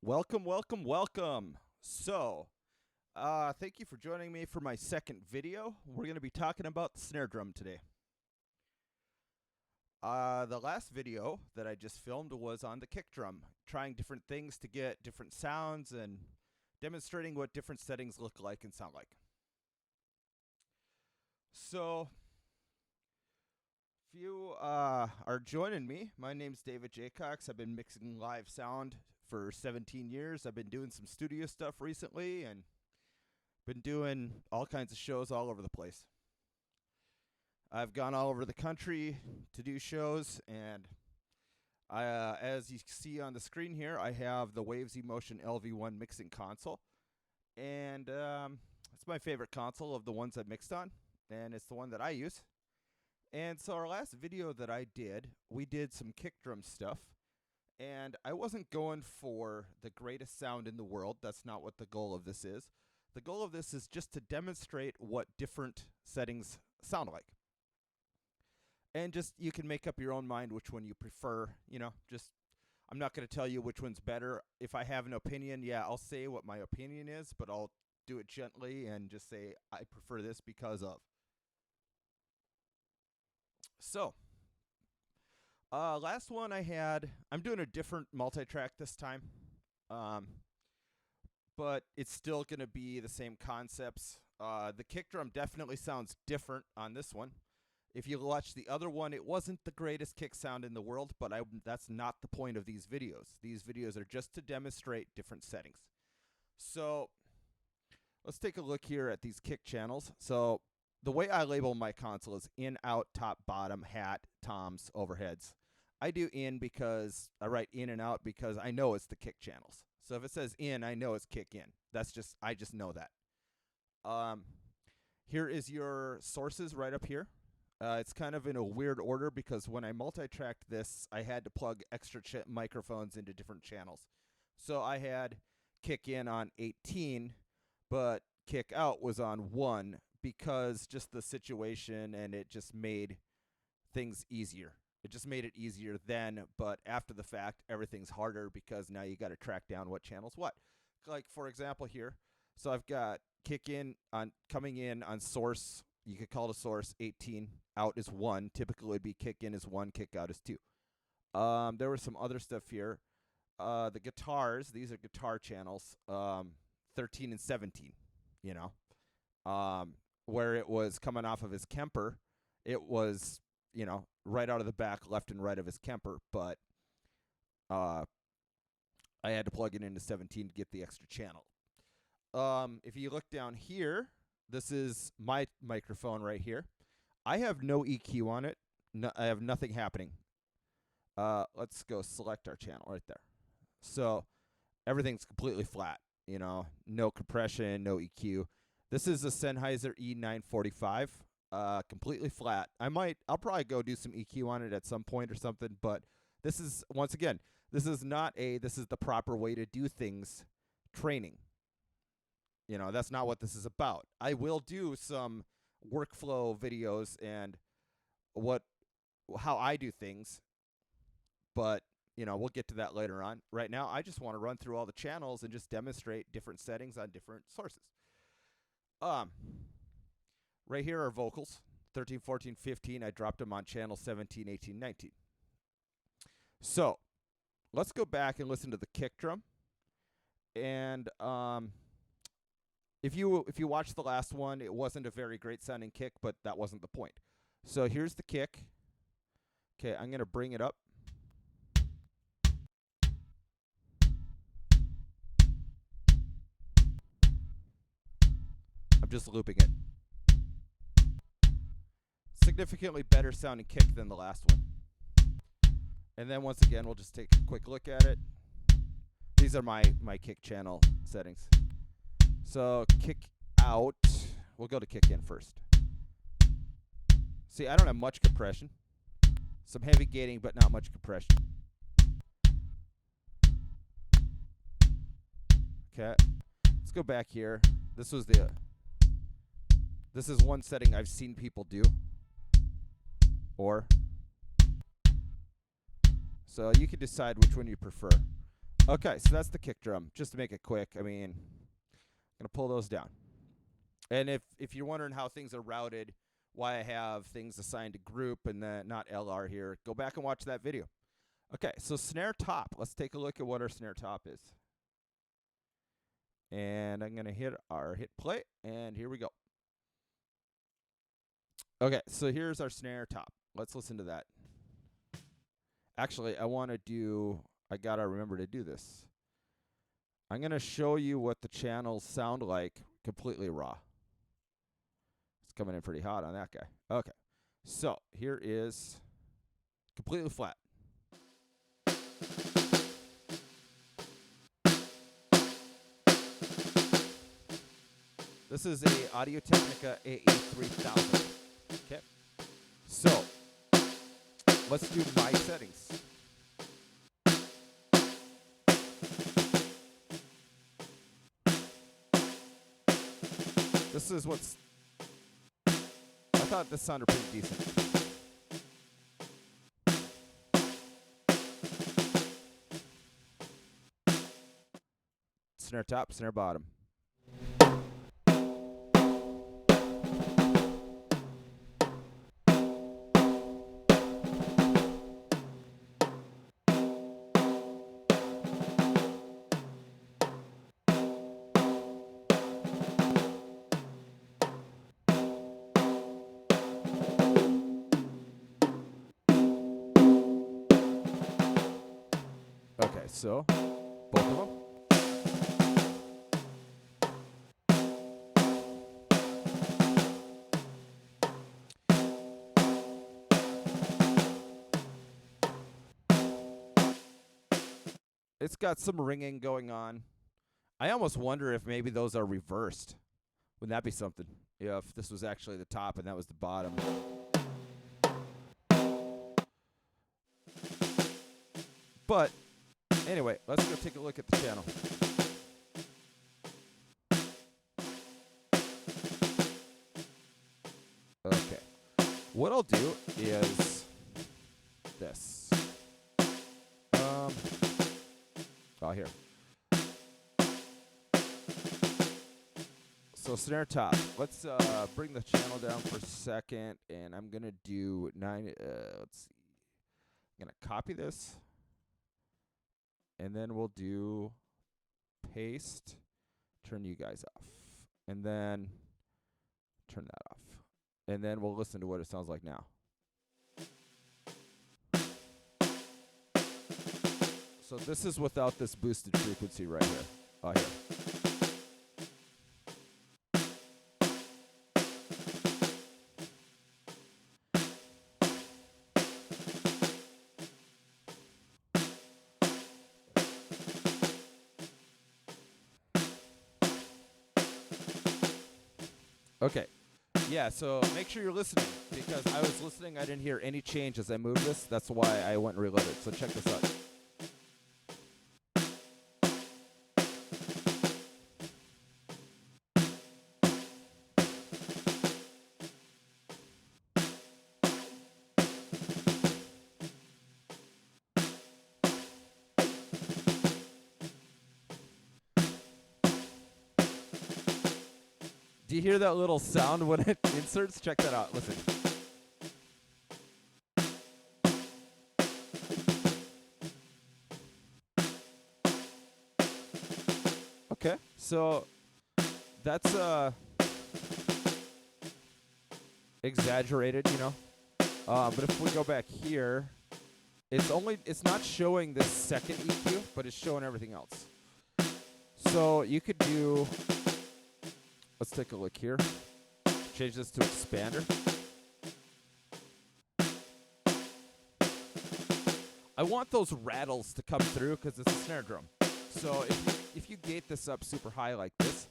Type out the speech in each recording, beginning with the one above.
Welcome, welcome, welcome. Thank you for joining me for my second video. We're going to be talking about the snare drum today. The last video that I just filmed was on the kick drum, trying different things to get different sounds and demonstrating what different settings look like and sound like. So, if you are joining me, my name's David Jaycox. I've been mixing live sound for 17 years. I've been doing some studio stuff recently and been doing all kinds of shows all over the place. I've gone all over the country to do shows, and as you see on the screen here, I have the Waves Emotion LV1 mixing console, and it's my favorite console of the ones I've mixed on, and it's the one that I use. And so our last video that I did, we did some kick drum stuff, and I wasn't going for the greatest sound in the world. That's not what the goal of this is. The goal of this is just to demonstrate what different settings sound like. And just, you can make up your own mind which one you prefer, I'm not going to tell you which one's better. If I have an opinion, yeah, I'll say what my opinion is, but I'll do it gently and just say I prefer this because of. So, last one I had, I'm doing a different multi-track this time, but it's still going to be the same concepts. The kick drum definitely sounds different on this one. If you watch the other one, it wasn't the greatest kick sound in the world, but that's not the point of these videos. These videos are just to demonstrate different settings. So, let's take a look here at these kick channels. So, the way I label my console is in, out, top, bottom, hat, toms, overheads. I do in because I write in and out because I know it's the kick channels. So if it says in, I know it's kick in. I just know that. Here is your sources right up here. It's kind of in a weird order because when I multi-tracked this, I had to plug extra microphones into different channels. So I had kick in on 18, but kick out was on 1 because just the situation, and it just made things easier. It just made it easier then, but after the fact, everything's harder because now you got to track down what channel's what. Like, for example, here, so I've got kick in on coming in on source. You could call it a source 18. Out is 1. Typically, it would be kick in is 1, kick out is 2. There was some other stuff here. The guitars, these are guitar channels, 13 and 17. Where it was coming off of his Kemper, it was right out of the back, left and right of his Kemper, but I had to plug it into 17 to get the extra channel. If you look down here, this is my microphone right here. I have no EQ on it. I have nothing happening. Let's go select our channel right there. So everything's completely flat, no compression, no EQ. This is a Sennheiser E945. Completely flat. I'll probably go do some EQ on it at some point or something, but this is, once again, this is the proper way to do things training. That's not what this is about. I will do some workflow videos and how I do things, but we'll get to that later on. Right now, I just want to run through all the channels and just demonstrate different settings on different sources. Right here are vocals, 13, 14, 15. I dropped them on channel 17, 18, 19. So, let's go back and listen to the kick drum. And if you watched the last one, it wasn't a very great sounding kick, but that wasn't the point. So, here's the kick. Okay, I'm going to bring it up. I'm just looping it. Significantly better sounding kick than the last one. And then once again, we'll just take a quick look at it. These are my kick channel settings. So kick out, we'll go to kick in first. See, I don't have much compression. Some heavy gating, but not much compression. Okay, let's go back here. This is one setting I've seen people do. So you can decide which one you prefer. Okay, so that's the kick drum. Just to make it quick, I mean, I'm going to pull those down. And if you're wondering how things are routed, why I have things assigned to group and then not LR here, go back and watch that video. Okay, so snare top. Let's take a look at what our snare top is. And I'm going to hit play, and here we go. Okay, so here's our snare top. Let's listen to that. Actually, I got to remember to do this. I'm going to show you what the channels sound like completely raw. It's coming in pretty hot on that guy. Okay, so here is completely flat. This is a Audio-Technica AE3000. Okay, so let's do my settings. This is what's... I thought this sounded pretty decent. Snare top, snare bottom. Okay, so both of them. It's got some ringing going on. I almost wonder if maybe those are reversed. Wouldn't that be something? Yeah, if this was actually the top and that was the bottom. But anyway, let's go take a look at the channel. Okay. What I'll do is this. Here. So snare top. Let's bring the channel down for a second, and I'm gonna do 9. Let's see. I'm gonna copy this, and then we'll do paste. Turn you guys off, and then turn that off, and then we'll listen to what it sounds like now. So this is without this boosted frequency right here. Here. Okay. Yeah, so make sure you're listening, because I was listening, I didn't hear any change as I moved this. That's why I went and reloaded. So check this out. Do you hear that little sound when it inserts? Check that out. Listen. Okay, so that's exaggerated, you know. But if we go back here, it's not showing this second EQ, but it's showing everything else. So you could do. Let's take a look here. Change this to expander. I want those rattles to come through because it's a snare drum. So if you gate this up super high like this,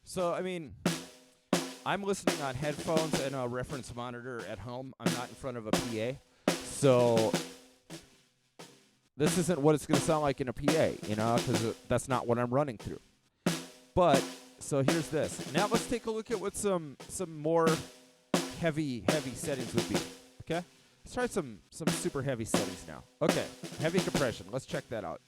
so I mean, I'm listening on headphones and a reference monitor at home. I'm not in front of a PA. So this isn't what it's going to sound like in a PA, you know, because that's not what I'm running through. But So here's this. Now let's take a look at what some more heavy settings would be. Okay? Let's try some super heavy settings now. Okay, heavy compression. Let's check that out.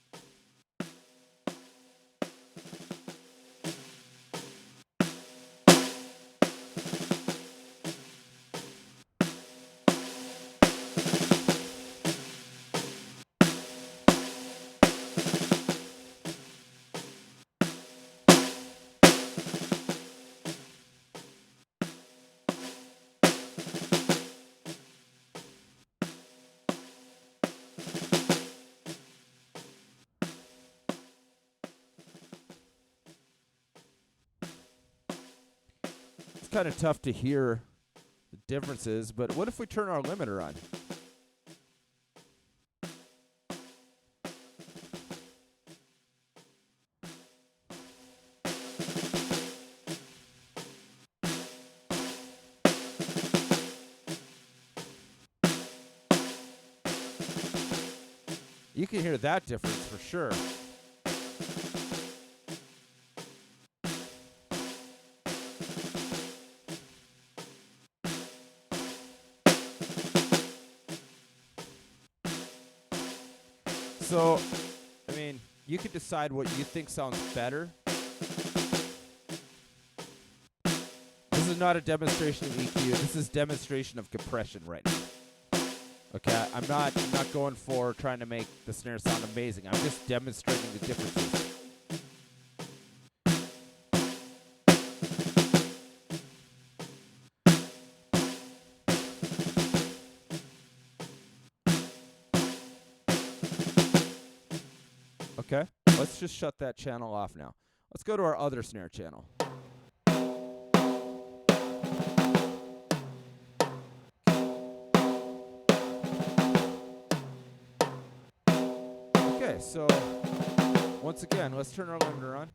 It's kind of tough to hear the differences, but what if we turn our limiter on? You can hear that difference for sure. So, I mean, you can decide what you think sounds better. This is not a demonstration of EQ. This is demonstration of compression right now. Okay, I'm not going for trying to make the snare sound amazing. I'm just demonstrating the differences. Okay, let's just shut that channel off now. Let's go to our other snare channel. Okay, so once again, let's turn our limiter on.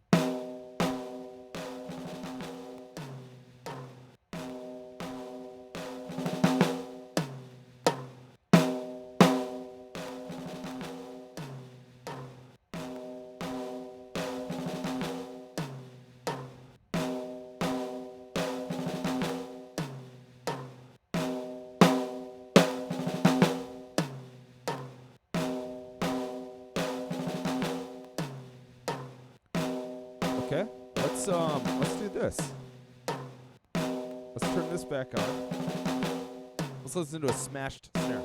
Okay, let's do this. Let's turn this back on. Let's listen to a smashed snare.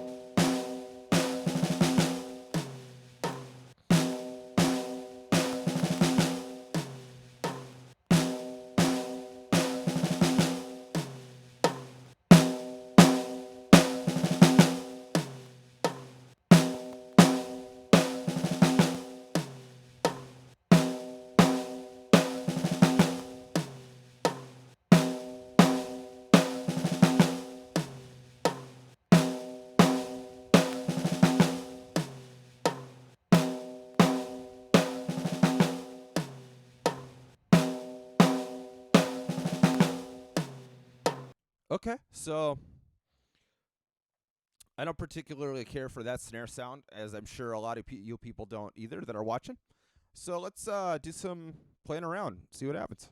Okay, so I don't particularly care for that snare sound, as I'm sure a lot of you people don't either that are watching. So let's do some playing around, see what happens.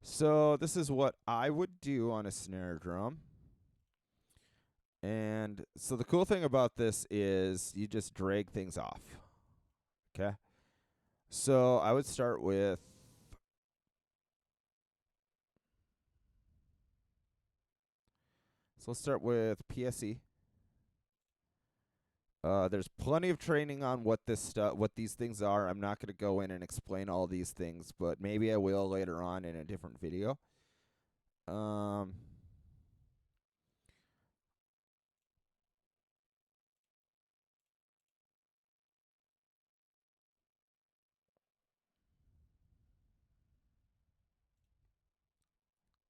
So this is what I would do on a snare drum. And so the cool thing about this is you just drag things off. Okay? So I would start with let's start with PSE. There's plenty of training on what these things are. I'm not going to go in and explain all these things, but maybe I will later on in a different video.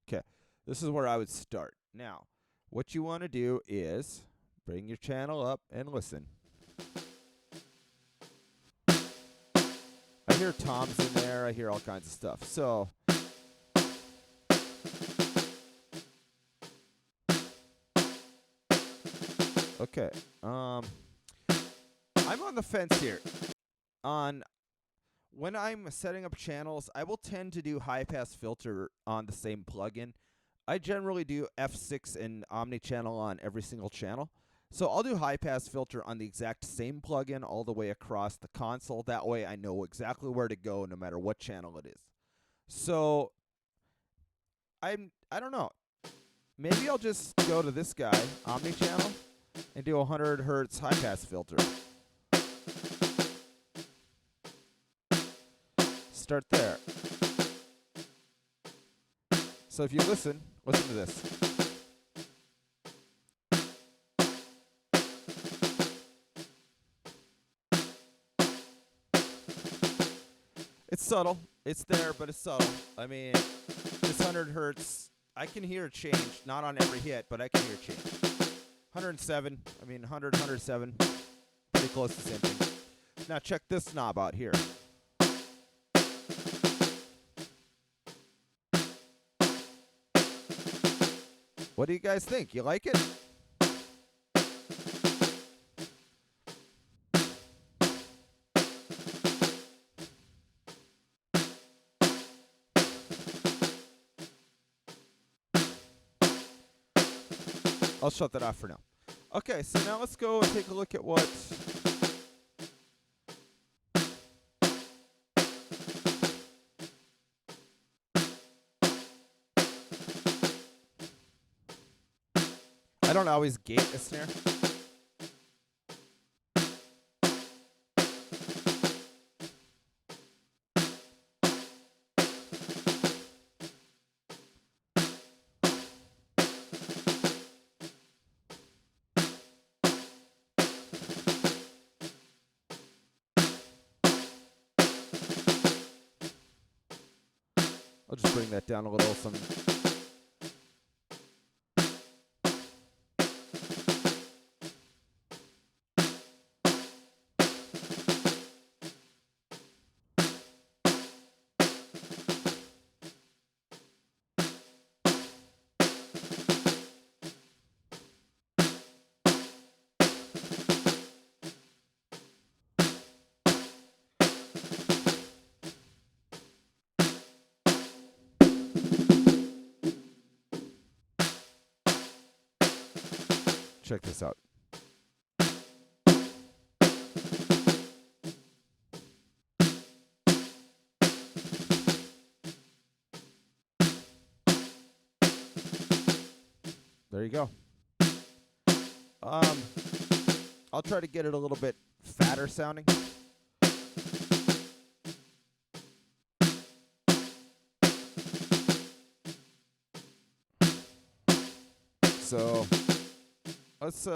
Okay, this is where I would start. Now, what you want to do is bring your channel up and listen. I hear toms in there. I hear all kinds of stuff. So okay, I'm on the fence here on When I'm setting up channels, I will tend to do high pass filter on the same plugin. I generally do F6 and omnichannel on every single channel. So I'll do high pass filter on the exact same plugin all the way across the console. That way I know exactly where to go no matter what channel it is. So I don't know. Maybe I'll just go to this guy, omnichannel, and do a 100 hertz high pass filter. Start there. So if you listen to this. It's subtle. It's there, but it's subtle. I mean, this 100 hertz, I can hear a change. Not on every hit, but I can hear a change. 107. I mean, 100, 107. Pretty close to the same thing. Now check this knob out here. What do you guys think? You like it? I'll shut that off for now. Okay, so now let's go and take a look at what I don't always gate a snare. I'll just bring that down a little. Check this out. There you go. I'll try to get it a little bit fatter sounding. So let's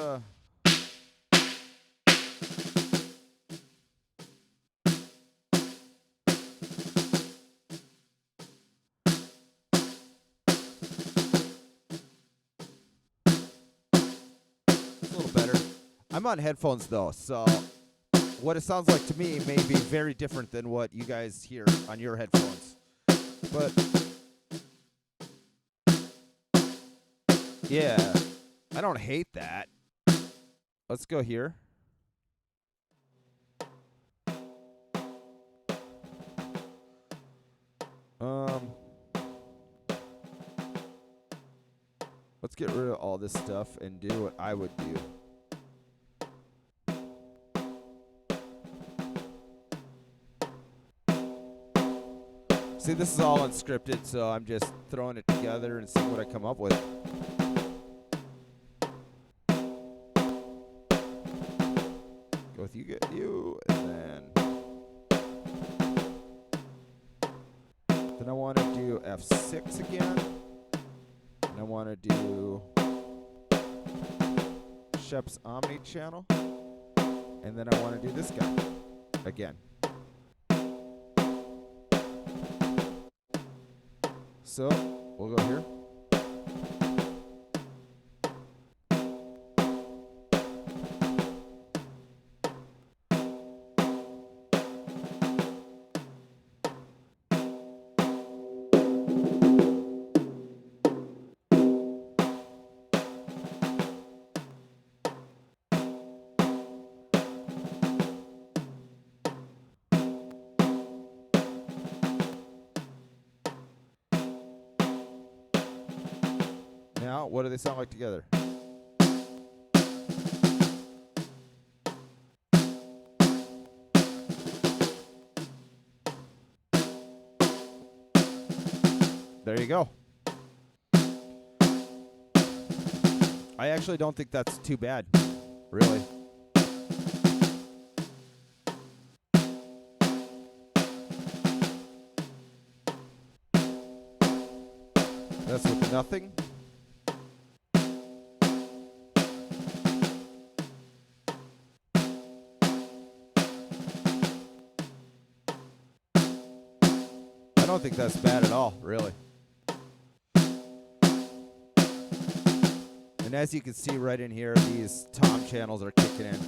I'm on headphones though, so what it sounds like to me may be very different than what you guys hear on your headphones. But yeah, I don't hate that. Let's go here. Let's get rid of all this stuff and do what I would do. See, this is all unscripted, so I'm just throwing it together and seeing what I come up with. Go with you, and then I want to do F6 again, and I want to do Shep's Omni channel, and then I want to do this guy again. So we'll go here. Now, what do they sound like together? There you go. I actually don't think that's too bad, really. That's with nothing. I don't think that's bad at all, really. And as you can see right in here, these tom channels are kicking in.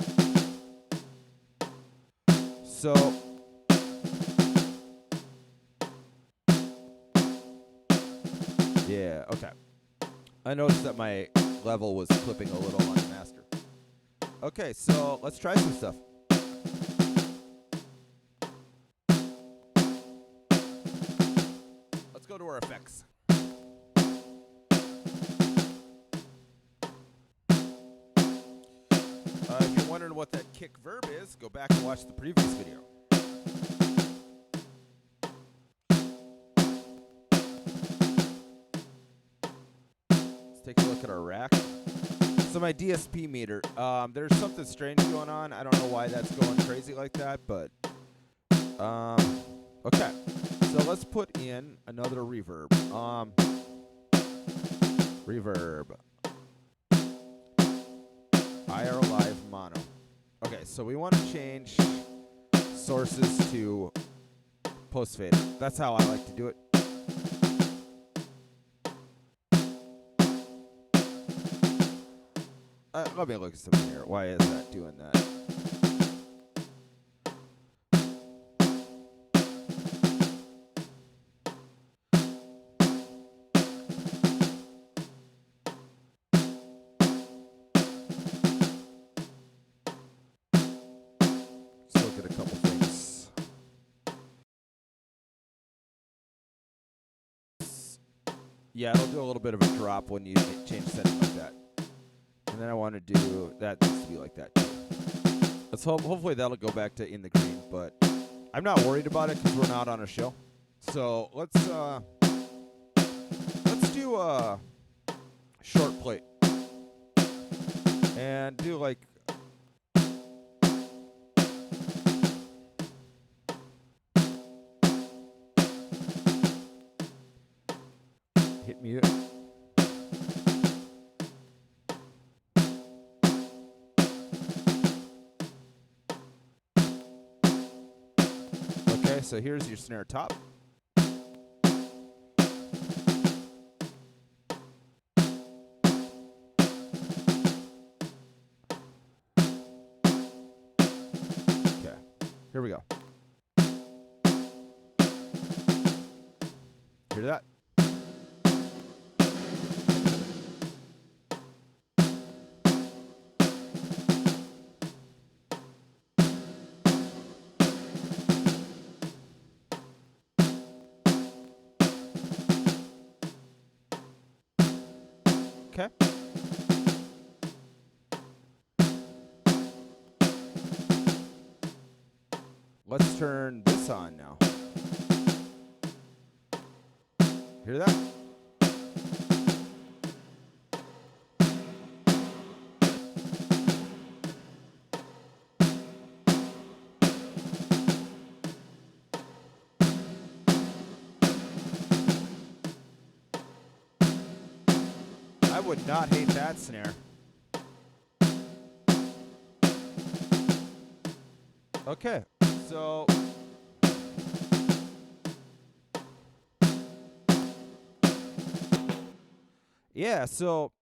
So yeah, okay. I noticed that my level was clipping a little on the master. Okay, so let's try some stuff. Let's go to our effects. If you're wondering what that kick verb is, go back and watch the previous video. Let's take a look at our rack. So my DSP meter, there's something strange going on. I don't know why that's going crazy like that, but okay. So let's put in another reverb. Reverb. IR Live Mono. Okay, so we want to change sources to post fader. That's how I like to do it. Let me look at something here. Why is that doing that? Let's look at a couple things. Yeah, it'll do a little bit of a drop when you change settings like that. And then I want to do that needs to be like that too. Let's hopefully that'll go back to in the green, but I'm not worried about it because we're not on a show. So let's do a short plate and do like hit mute. Okay, so here's your snare top. Okay, here we go. Hear that? Okay. Let's turn this on now. Hear that? I would not hate that snare. Okay, so yeah, so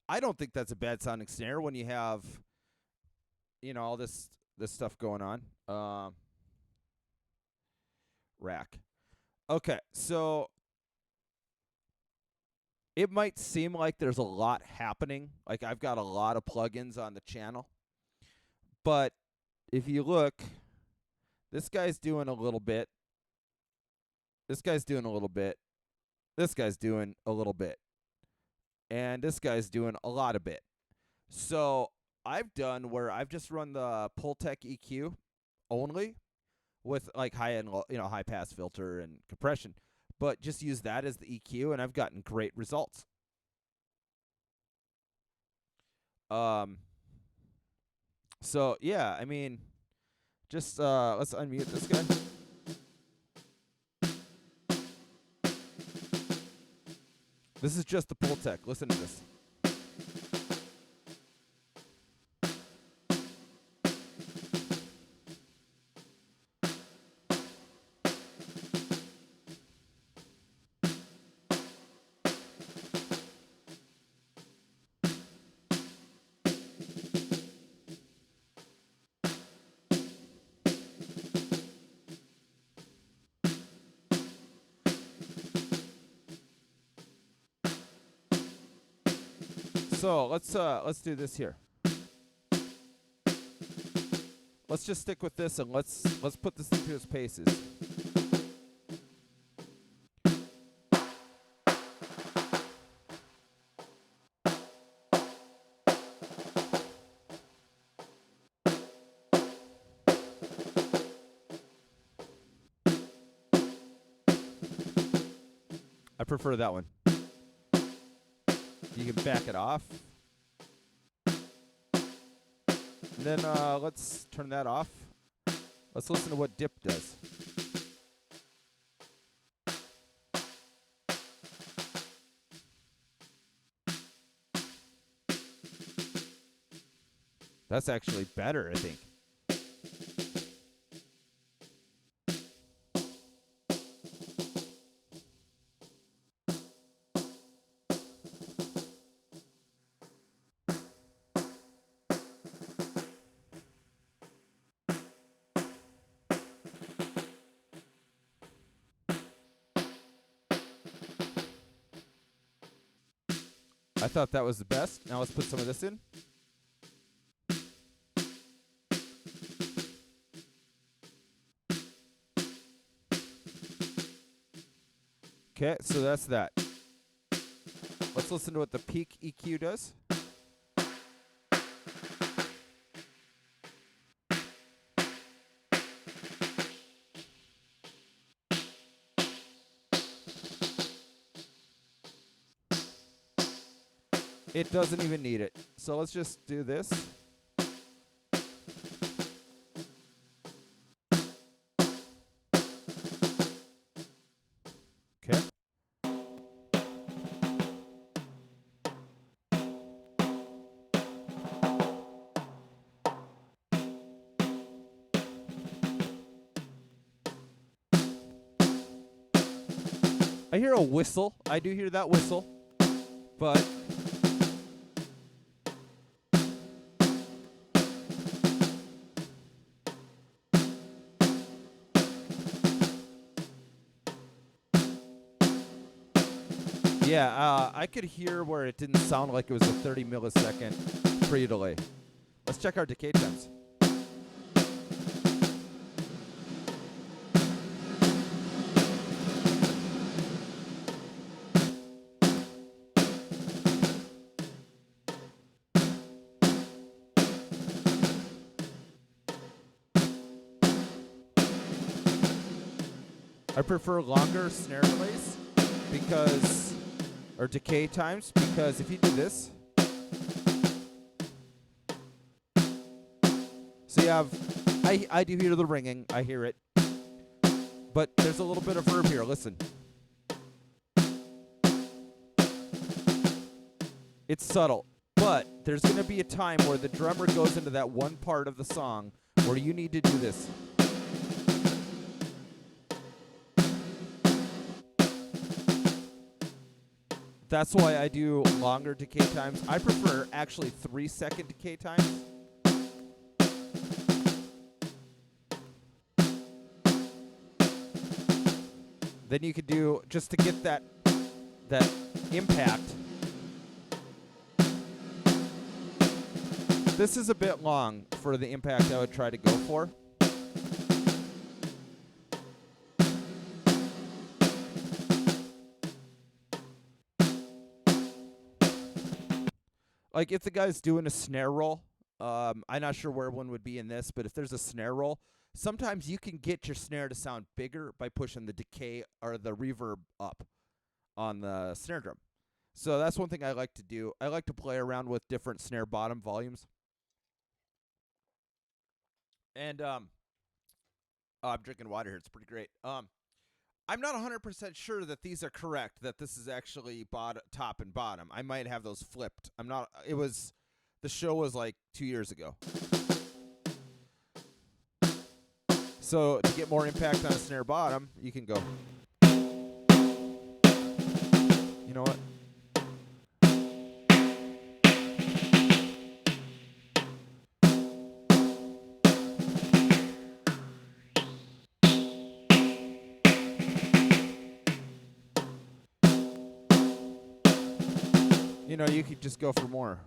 I don't think that's a bad sounding snare when you have, you know, all this stuff going on. Rack. Okay, so it might seem like there's a lot happening. Like I've got a lot of plugins on the channel. But if you look, this guy's doing a little bit. This guy's doing a little bit. This guy's doing a little bit. and this guy's doing a lot of bit. So I've done where I've just run the Pultec EQ only with like high end, high pass filter and compression, but just use that as the EQ, and I've gotten great results. So yeah, I mean, just let's unmute this guy. This is just the Pultec. Listen to this. So let's do this here. Let's just stick with this and let's put this into its paces. I prefer that one. You can back it off. And then let's turn that off. Let's listen to what dip does. That's actually better, I think. I thought that was the best. Now let's put some of this in. Okay, so that's that. Let's listen to what the peak EQ does. It doesn't even need it. So let's just do this. Okay. I hear a whistle. I do hear that whistle. But yeah, I could hear where it didn't sound like it was a 30 millisecond pre-delay. Let's check our decay times. I prefer longer snare delays or decay times, because if you do this, so you have, I do hear the ringing, I hear it, but there's a little bit of verb here, listen. It's subtle, but there's going to be a time where the drummer goes into that one part of the song where you need to do this. That's why I do longer decay times. I prefer actually 3-second decay times. Then you could do, just to get that impact. This is a bit long for the impact I would try to go for. Like if the guy's doing a snare roll, I'm not sure where one would be in this, but if there's a snare roll, sometimes you can get your snare to sound bigger by pushing the decay or the reverb up on the snare drum. So that's one thing I like to do. I like to play around with different snare bottom volumes. And oh, I'm drinking water here. It's pretty great. I'm not 100% sure that these are correct, that this is actually top and bottom. I might have those flipped. I'm not, it was, the show was like 2 years ago. So to get more impact on a snare bottom, you can go. You know what? You know, you could just go for more.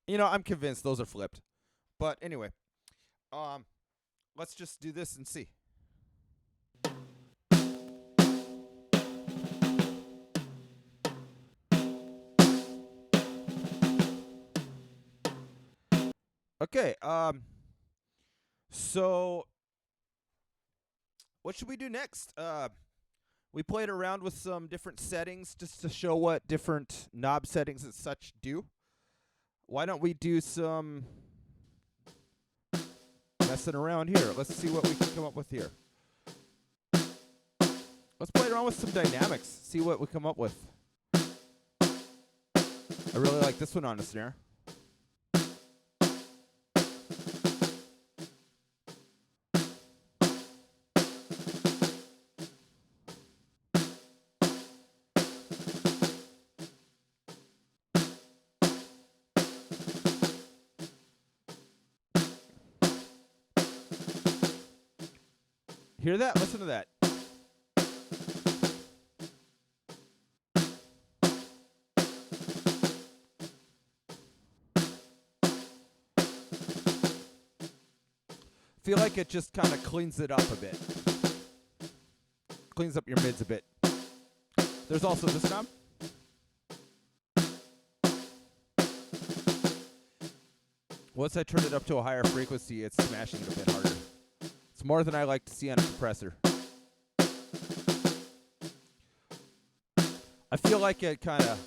You know, I'm convinced those are flipped. But anyway, let's just do this and see. Okay, so what should we do next? We played around with some different settings just to show what different knob settings and such do. Why don't we do some messing around here? Let's see what we can come up with here. Let's play around with some dynamics, see what we come up with. I really like this one on the snare. Hear that? Listen to that. Feel like it just kind of cleans it up a bit. Cleans up your mids a bit. There's also this knob. Once I turn it up to a higher frequency, it's smashing it a bit harder. It's more than I like to see on a compressor. I feel like it kind of...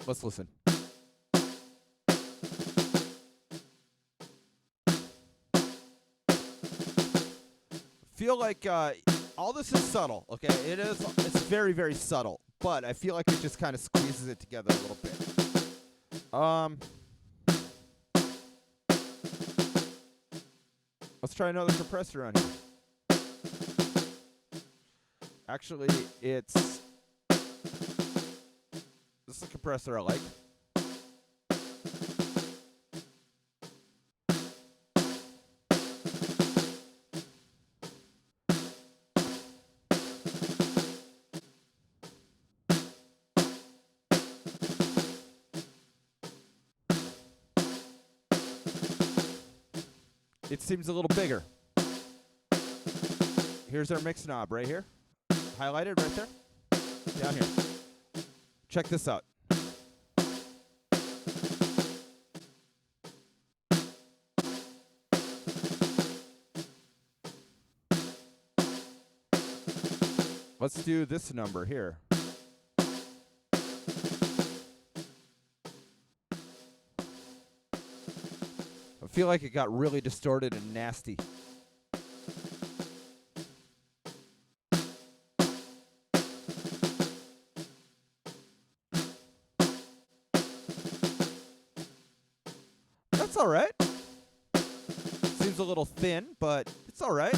Let's listen. Feel like all this is subtle, okay? It's very, very subtle, but I feel like it just kind of squeezes it together a little bit. Let's try another compressor on here. Actually, this is a compressor I like. It seems a little bigger. Here's our mix knob right here. Highlighted right there. Down here. Check this out. Let's do this number here. I feel like it got really distorted and nasty. That's all right. Seems a little thin, but it's all right.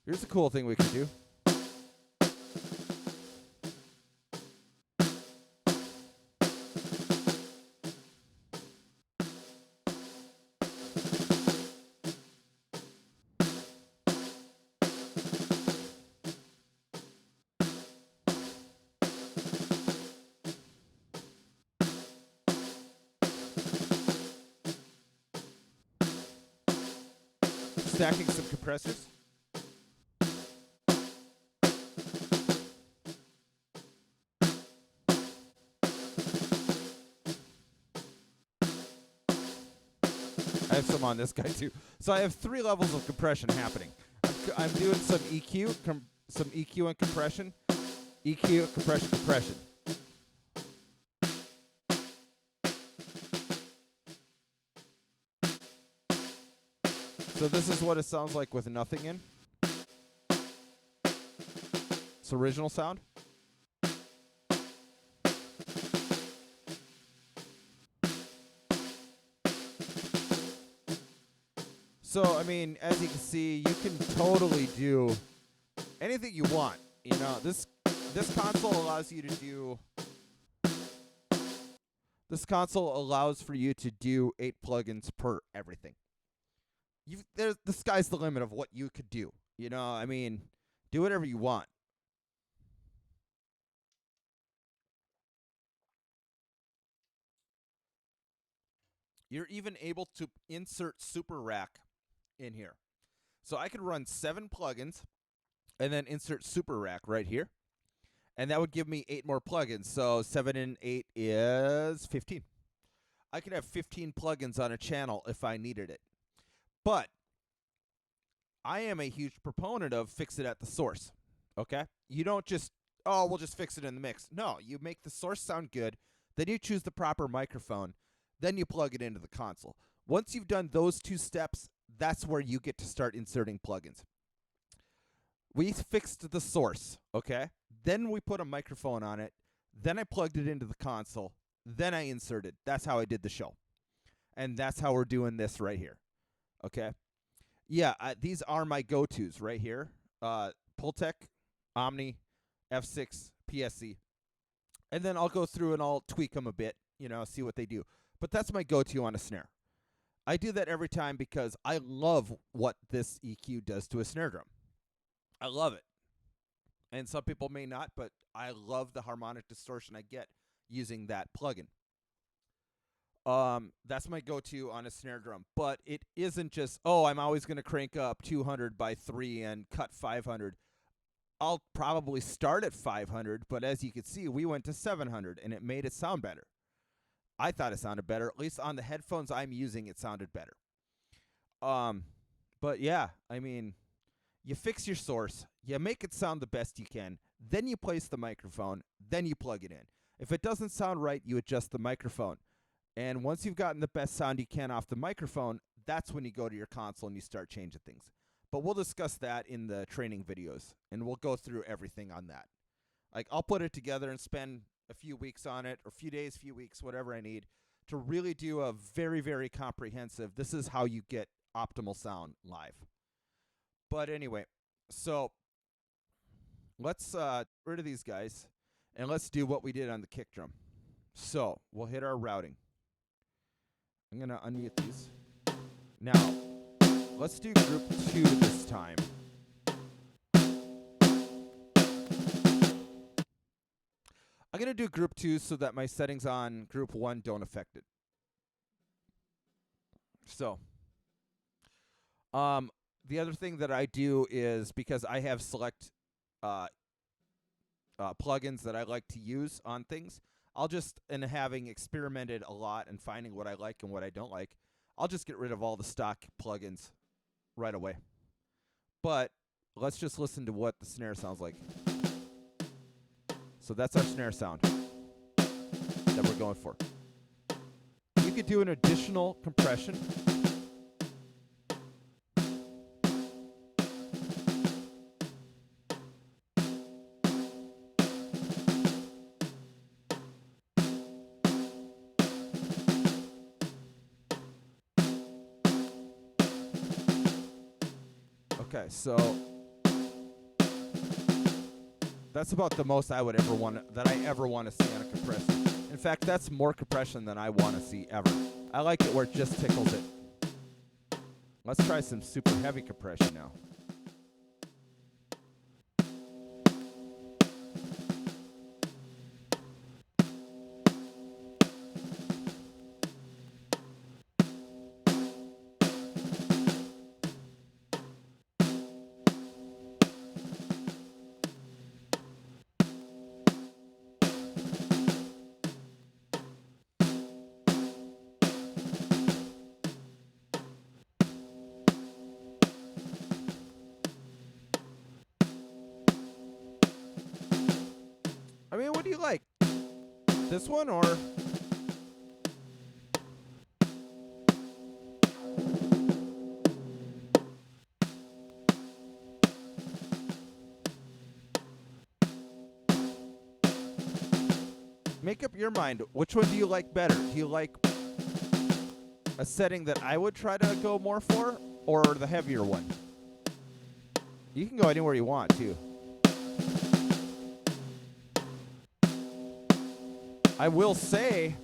Here's a cool thing we can do. stacking some compressors. I have some on this guy too. So I have 3 levels of compression happening. I'm doing some EQ, some EQ and compression. EQ, compression, compression. So this is what it sounds like with nothing in. It's original sound. So, I mean, as you can see, you can totally do anything you want. You know, this console allows you to do... This console allows for you to do 8 plugins per everything. The sky's the limit of what you could do. You know, I mean, do whatever you want. You're even able to insert Super Rack in here. So I could run 7 plugins and then insert Super Rack right here. And that would give me 8 more plugins. So 7 and 8 is 15. I could have 15 plugins on a channel if I needed it. But I am a huge proponent of fix it at the source. Okay? You don't just, oh, we'll just fix it in the mix. No, you make the source sound good. Then you choose the proper microphone. Then you plug it into the console. Once you've done those 2 steps, that's where you get to start inserting plugins. We fixed the source, okay? Then we put a microphone on it. Then I plugged it into the console. Then I inserted. That's how I did the show. And that's how we're doing this right here, okay? Yeah, these are my go-tos right here. Pultec, Omni, F6, PSC. And then I'll go through and I'll tweak them a bit, you know, see what they do. But that's my go-to on a snare. I do that every time because I love what this EQ does to a snare drum. I love it. And some people may not, but I love the harmonic distortion I get using that plugin. That's my go-to on a snare drum. But it isn't just, oh, I'm always going to crank up 200 by 3 and cut 500. I'll probably start at 500, but as you can see, we went to 700, and it made it sound better. I thought it sounded better. At least on the headphones I'm using, it sounded better. But yeah, I mean, you fix your source, you make it sound the best you can, then you place the microphone, then you plug it in. If it doesn't sound right, you adjust the microphone. And once you've gotten the best sound you can off the microphone, that's when you go to your console and you start changing things. But we'll discuss that in the training videos, and we'll go through everything on that. Like, I'll put it together and spend a few weeks on it, or a few days, few weeks, whatever I need, to really do a very, very comprehensive, this is how you get optimal sound live. But anyway, so let's get rid of these guys, and let's do what we did on the kick drum. So we'll hit our routing. I'm going to unmute these. Now, let's do group 2 this time. I'm going to do group 2 so that my settings on group 1 don't affect it. So, the other thing that I do is, because I have select plugins that I like to use on things, I'll just, and having experimented a lot and finding what I like and what I don't like, I'll just get rid of all the stock plugins right away. But let's just listen to what the snare sounds like. So that's our snare sound that we're going for. You could do an additional compression. Okay, so that's about the most I would ever want that I ever want to see on a compressor. In fact, that's more compression than I want to see ever. I like it where it just tickles it. Let's try some super heavy compression now. mean, what do you like? This one or? Make up your mind. Which one do you like better? Do you like a setting that I would try to go more for, or the heavier one? You can go anywhere you want, too. I will say,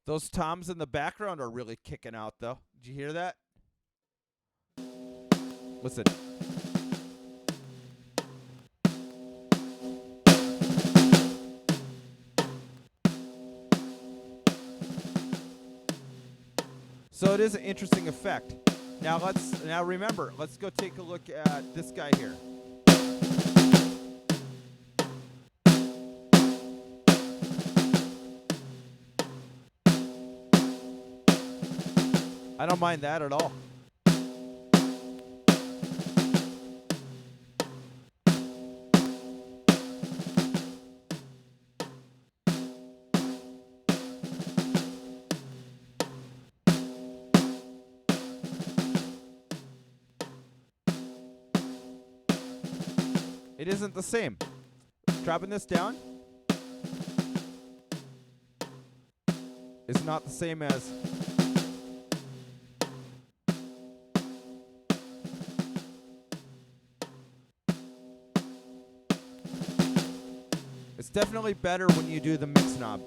those toms in the background are really kicking out, though. Did you hear that? Listen. So it is an interesting effect. Now remember, let's go take a look at this guy here. I don't mind that at all. It isn't the same. Dropping this down is not the same as it's definitely better when you do the mix knob.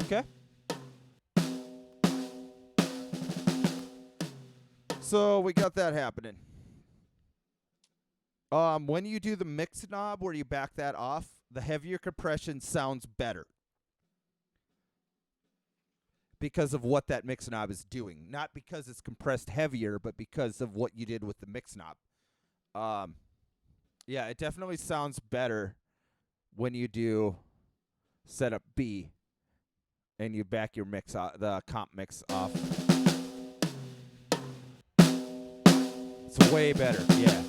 Okay. So we got that happening. When you do the mix knob where you back that off, the heavier compression sounds better because of what that mix knob is doing. Not because it's compressed heavier, but because of what you did with the mix knob. Yeah, it definitely sounds better when you do setup B and you back your mix off, the comp mix off. It's way better, yeah.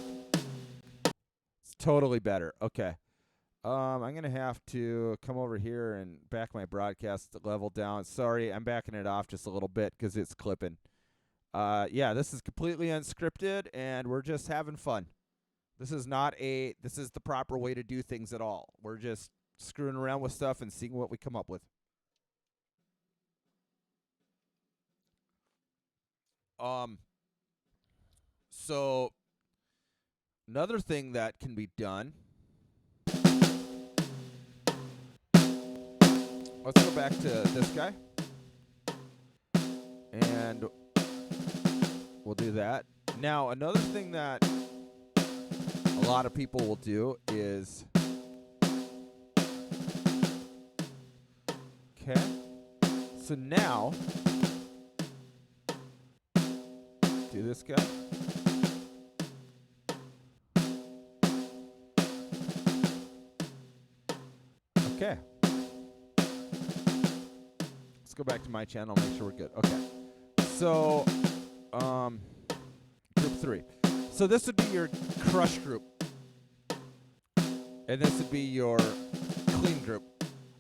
It's totally better. Okay. I'm going to have to come over here and back my broadcast level down. Sorry, I'm backing it off just a little bit because it's clipping. Yeah, this is completely unscripted, and we're just having fun. This is the proper way to do things at all. We're just screwing around with stuff and seeing what we come up with. So another thing that can be done. Let's go back to this guy. And we'll do that. Now, another thing that a lot of people will do is okay. So now do this guy. Okay. Let's go back to my channel, make sure we're good. Okay. So, group 3. So this would be your crush group. And this would be your clean group.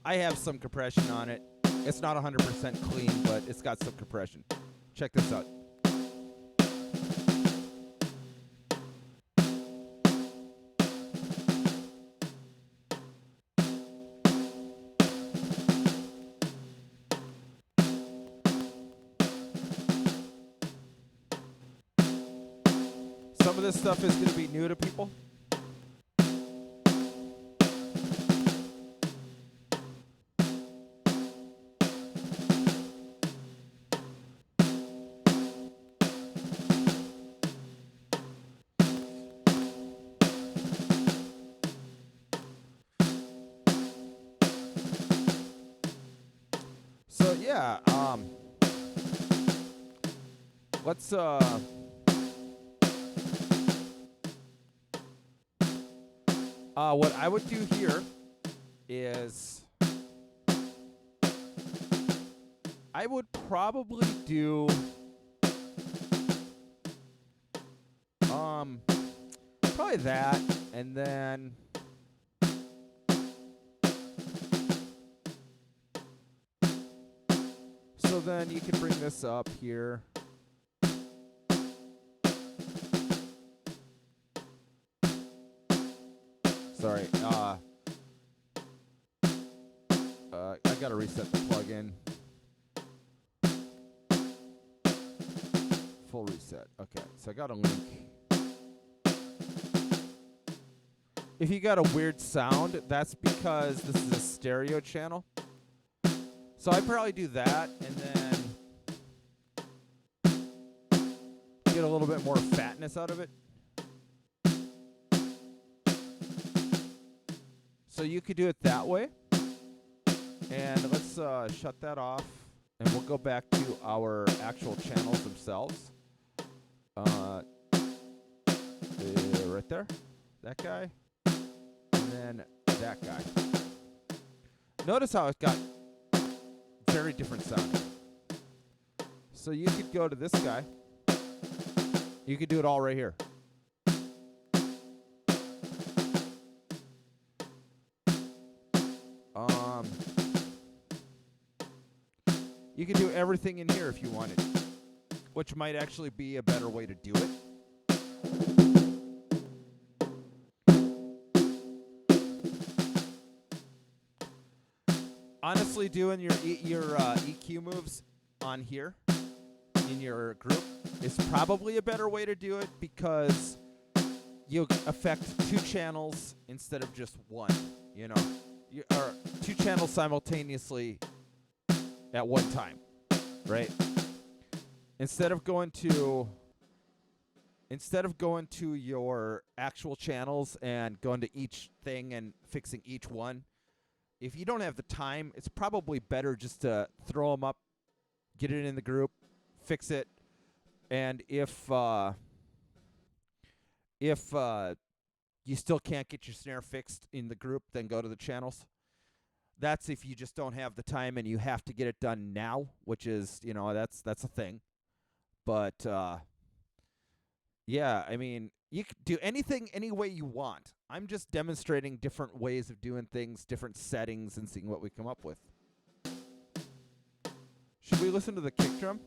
I have some compression on it. It's not 100% clean, but it's got some compression. Check this out. Some of this stuff is going to be new to people. So yeah, let's what I would do here is I would probably do probably that, and then so then you can bring this up here. Sorry, I gotta reset the plugin. Full reset. Okay, so I got a link. If you got a weird sound, that's because this is a stereo channel. So I probably do that and then get a little bit more fatness out of it. So you could do it that way. And let's shut that off. And we'll go back to our actual channels themselves. Right there. That guy. And then that guy. Notice how it's got very different sound. So you could go to this guy. You could do it all right here. You can do everything in here if you wanted, which might actually be a better way to do it. Honestly, doing your EQ moves on here in your group is probably a better way to do it because you'll affect two channels instead of just one. You know, or two channels simultaneously at one time, right? Instead of going to your actual channels and going to each thing and fixing each one, if you don't have the time, it's probably better just to throw them up, get it in the group, fix it, and if you still can't get your snare fixed in the group, then go to the channels. That's if you just don't have the time and you have to get it done now, which is, you know, that's a thing. But yeah, I mean, you can do anything any way you want. I'm just demonstrating different ways of doing things, different settings, and seeing what we come up with. Should we listen to the kick drum?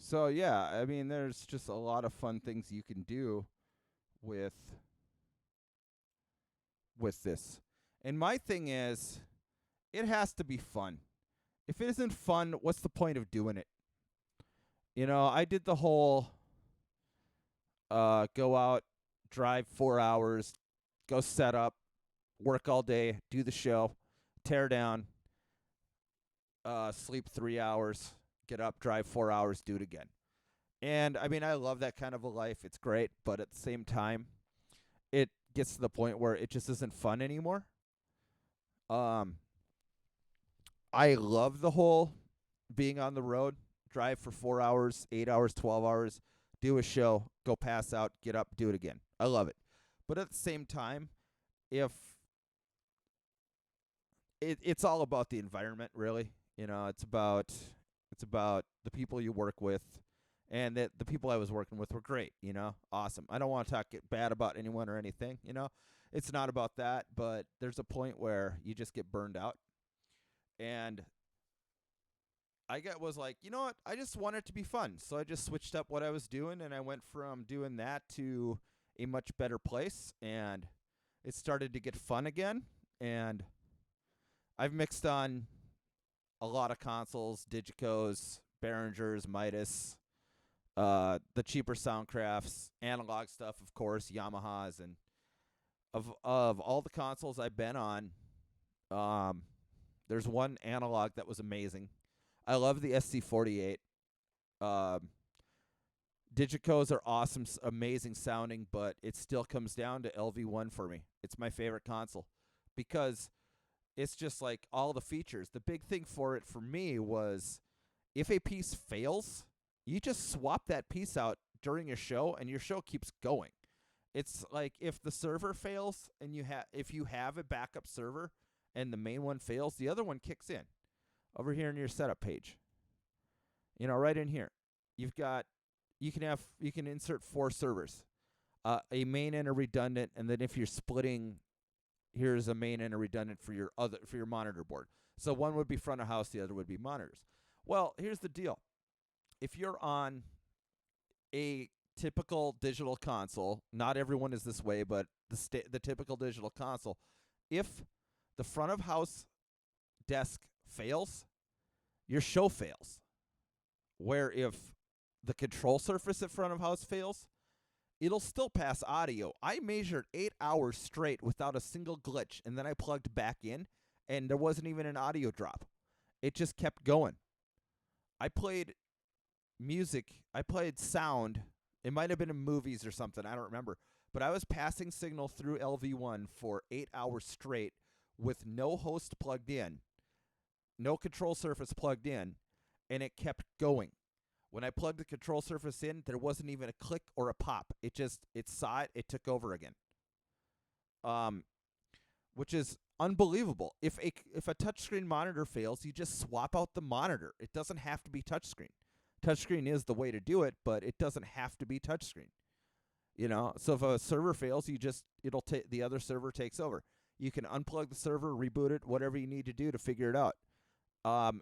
So yeah, I mean, there's just a lot of fun things you can do with this. And my thing is, it has to be fun. If it isn't fun, what's the point of doing it? You know, I did the whole go out, drive 4 hours, go set up, work all day, do the show, tear down, sleep 3 hours, get up, drive 4 hours, do it again. And I mean, I love that kind of a life. It's great, but at the same time, it gets to the point where it just isn't fun anymore. I love the whole being on the road, drive for 4 hours, 8 hours, 12 hours, do a show, go pass out, get up, do it again. I love it. But at the same time, if it's all about the environment, really. You know, it's about the people you work with, and that the people I was working with were great. You know, awesome. I don't want to talk bad about anyone or anything. You know, it's not about that. But there's a point where you just get burned out, and was like, you know what? I just want it to be fun, so I just switched up what I was doing, and I went from doing that to a much better place, and it started to get fun again, and I've mixed on a lot of consoles, Digicos, Behringers, Midas, The cheaper Soundcrafts, analog stuff, of course, Yamahas, and of all the consoles I've been on, um, there's one analog that was amazing. I love the SC48. Um, Digicos are awesome, amazing sounding, but it still comes down to LV1 for me. It's my favorite console because it's just like all the features. The big thing for it for me was if a piece fails, you just swap that piece out during your show and your show keeps going. It's like if the server fails and if you have a backup server and the main one fails, the other one kicks in. Over here in your setup page. Right in here. You can insert 4 servers. A main and a redundant, and then if you're splitting, here's a main and a redundant for your monitor board. So one would be front of house, the other would be monitors. Well, here's the deal. If you're on a typical digital console, not everyone is this way, but the typical digital console, if the front of house desk fails, your show fails. Where if the control surface at front of house fails, it'll still pass audio. I measured 8 hours straight without a single glitch, and then I plugged back in, and there wasn't even an audio drop. It just kept going. I played music. I played sound. It might have been in movies or something. I don't remember. But I was passing signal through LV1 for 8 hours straight with no host plugged in, no control surface plugged in, and it kept going. When I plugged the control surface in, there wasn't even a click or a pop. It saw it, it took over again. Which is unbelievable. If a touchscreen monitor fails, you just swap out the monitor. It doesn't have to be touchscreen. Touchscreen is the way to do it, but it doesn't have to be touchscreen. So if a server fails, the other server takes over. You can unplug the server, reboot it, whatever you need to do to figure it out.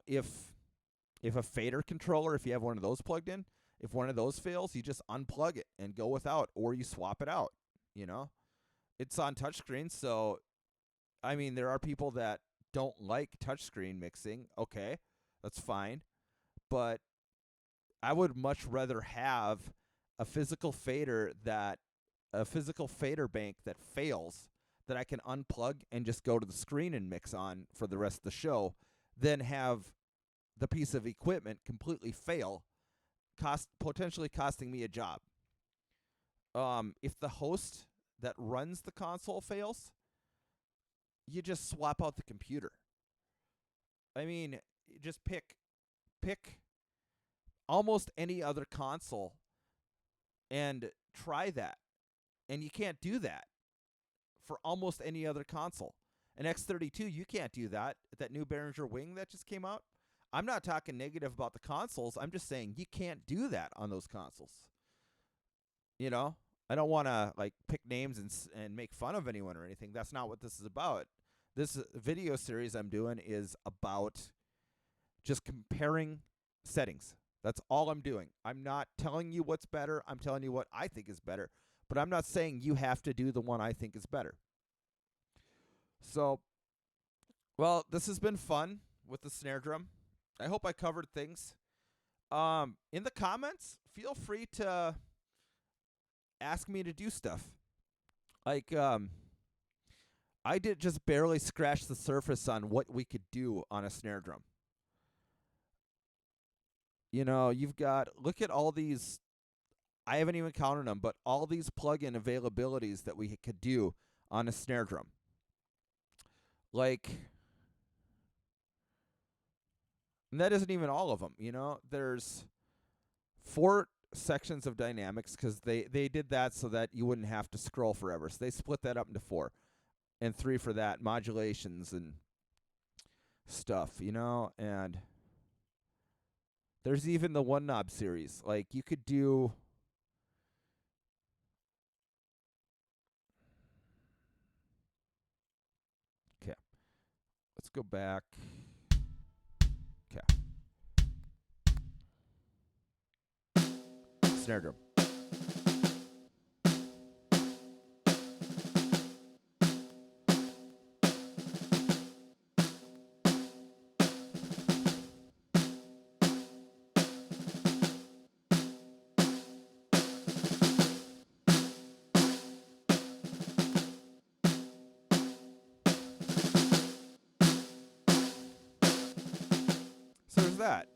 If a fader controller, if you have one of those plugged in, if one of those fails, you just unplug it and go without, or you swap it out. It's on touchscreen, so there are people that don't like touchscreen mixing. Okay, that's fine, but I would much rather have a physical fader bank that fails that I can unplug and just go to the screen and mix on for the rest of the show, than have the piece of equipment completely fail, potentially costing me a job. If the host that runs the console fails, you just swap out the computer. Just pick almost any other console and try that. And you can't do that for almost any other console. An X32, you can't do that. That new Behringer Wing that just came out. I'm not talking negative about the consoles. I'm just saying you can't do that on those consoles. I don't want to pick names and make fun of anyone or anything. That's not what this is about. This video series I'm doing is about just comparing settings. That's all I'm doing. I'm not telling you what's better. I'm telling you what I think is better. But I'm not saying you have to do the one I think is better. So, this has been fun with the snare drum. I hope I covered things. In the comments, feel free to ask me to do stuff. I did just barely scratch the surface on what we could do on a snare drum. Look at all these, I haven't even counted them, but all these plug-in availabilities that we could do on a snare drum. And that isn't even all of them, There's 4 sections of dynamics because they did that so that you wouldn't have to scroll forever. So they split that up into 4. And 3 for that, modulations and stuff, And there's even the one knob series. You could do... Okay. Let's go back. Okay. Snare drum. that.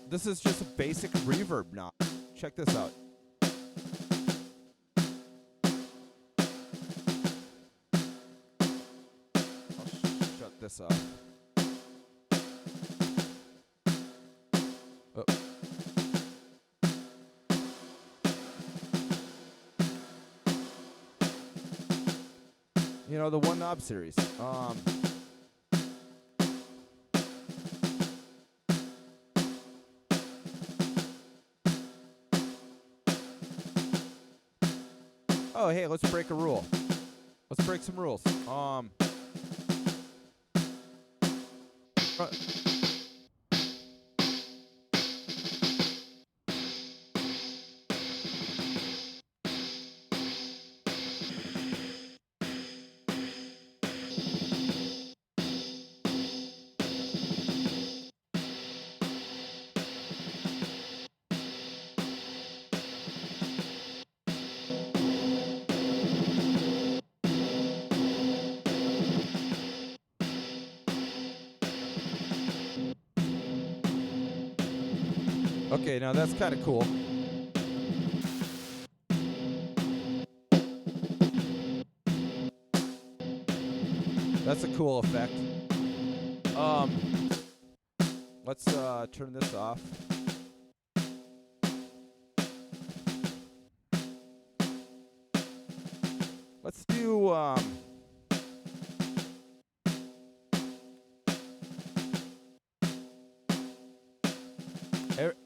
This is just a basic reverb knob. Check this out. I'll shut this off. Oh. You know, the one knob series. Oh, hey, let's break a rule. Let's break some rules. Okay, now that's kind of cool. That's a cool effect. Let's turn this off. Let's do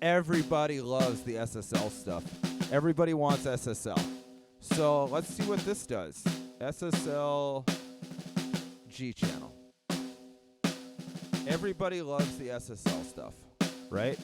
everybody loves the SSL stuff. Everybody wants SSL. So let's see what this does. SSL G channel. Everybody loves the SSL stuff, right?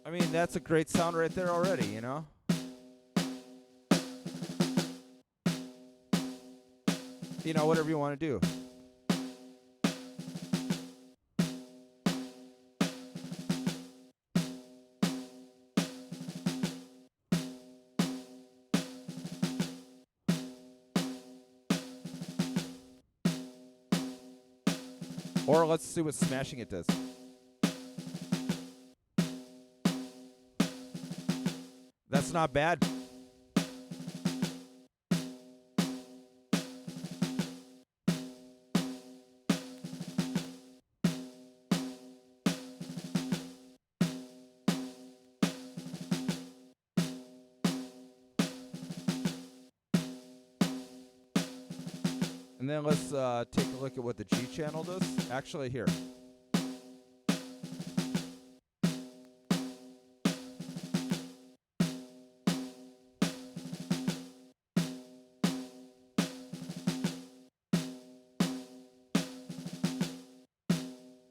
I mean, that's a great sound right there already, you know? You know, whatever you want to do. Or let's see what smashing it does. That's not bad. And then let's take a look at what the G channel does. Actually, here.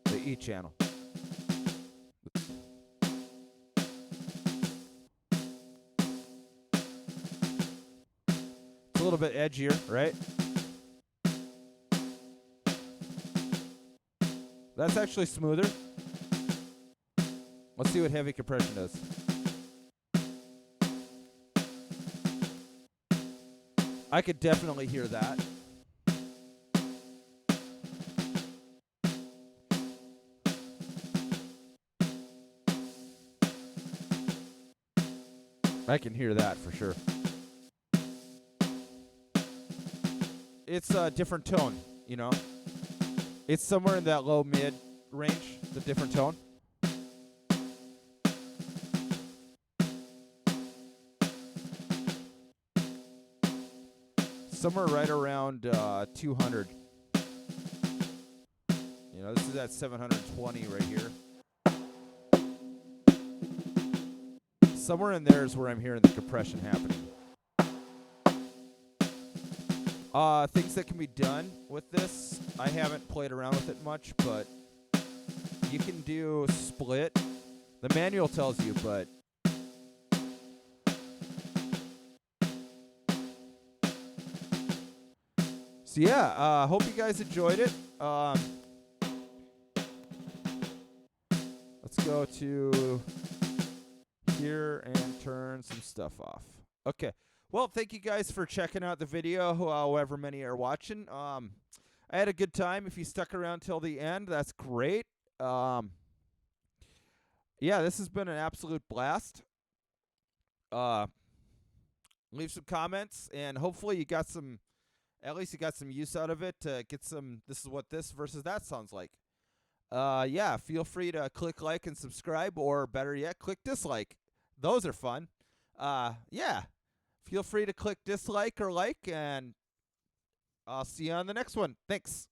The E channel. It's a little bit edgier, right? That's actually smoother. Let's see what heavy compression does. I could definitely hear that. I can hear that for sure. It's a different tone, you know? It's somewhere in that low mid range, the different tone. Somewhere right around 200. You know, this is at 720 right here. Somewhere in there is where I'm hearing the compression happening. Things that can be done with this. I haven't played around with it much, but you can do split. The manual tells you, but so yeah, hope you guys enjoyed it. Let's go to here and turn some stuff off. Okay. Well, thank you guys for checking out the video, however many are watching. I had a good time. If you stuck around till the end, that's great. Yeah, this has been an absolute blast. Leave some comments, and hopefully you got some, at least you got some use out of it to get some, this is what this versus that sounds like. Yeah, feel free to click like and subscribe, or better yet, click dislike. Those are fun. Yeah, feel free to click dislike or like, and I'll see you on the next one. Thanks.